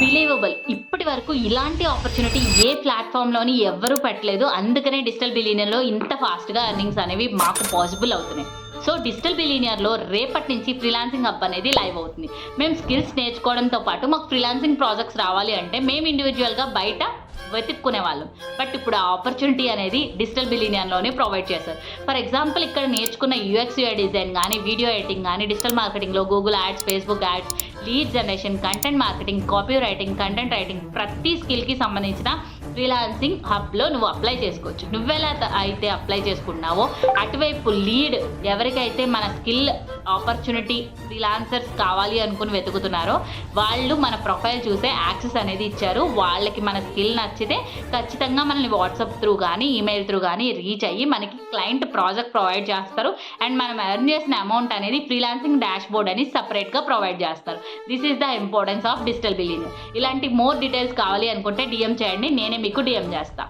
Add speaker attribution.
Speaker 1: Believable. ఇప్పటి వరకు ఇలాంటి ఆపర్చునిటీ ఏ ప్లాట్‌ఫార్మ్‌లోని ఎవ్వరు పెట్టలేదు. అందుకనే డిజిటల్ బిలియనియర్‌లో ఇంత ఫాస్ట్‌గా ఎర్నింగ్స్ అనేవి మాకు పాసిబుల్ అవుతున్నాయి. సో, డిజిటల్ బిలియనియర్‌లో రేపటి నుంచి ఫ్రీలాన్సింగ్ హబ్ అనేది లైవ్ అవుతుంది. మేము స్కిల్స్ నేర్చుకోవడంతో పాటు మాకు ఫ్రీలాన్సింగ్ ప్రాజెక్ట్స్ రావాలి అంటే మేము ఇండివిడ్యువల్‌గా బయట వెతుక్కునేవాళ్ళం. బట్ ఇప్పుడు ఆ ఆపర్చునిటీ అనేది డిజిటల్ బిలియనియర్‌లోనే ప్రొవైడ్ చేశారు. ఫర్ ఎగ్జాంపుల్ ఇక్కడ నేర్చుకున్న యూఎక్స్, యూఐ డిజైన్ గానీ, వీడియో ఎడిటింగ్ గానీ, డిజిటల్ మార్కెటింగ్‌లో Google ads, Facebook ads, lead generation, content marketing, copy writing, content writing ప్రతి స్కిల్‌కి సంబంధించిన ఫ్రీలాన్సింగ్ హబ్‌లో నువ్వు అప్లై చేసుకోవచ్చు. నువ్వెలా అయితే అప్లై చేసుకుంటున్నావో అటువైపు లీడ్ ఎవరికైతే మన స్కిల్ ఆపర్చునిటీ ఫ్రీలాన్సర్స్ కావాలి అనుకుని వెతుకుతున్నారో వాళ్ళు మన ప్రొఫైల్ చూసే యాక్సెస్ అనేది ఇచ్చారు. వాళ్ళకి మన స్కిల్ నచ్చితే ఖచ్చితంగా మనల్ని వాట్సాప్ త్రూ కానీ, ఈమెయిల్ త్రూ కానీ రీచ్ అయ్యి మనకి క్లయింట్ ప్రాజెక్ట్ ప్రొవైడ్ చేస్తారు. అండ్ మనం ఎర్న్ చేసిన అమౌంట్ అనేది ఫ్రీలాన్సింగ్ డాష్ బోర్డ్ అని సపరేట్‌గా ప్రొవైడ్ చేస్తారు. This is the importance of digital billionaire. ఇలాంటి మోర్ డీటెయిల్స్ కావాలి అనుకుంటే డీఎం చేయండి. నేనే మీకు డీఎం చేస్తా.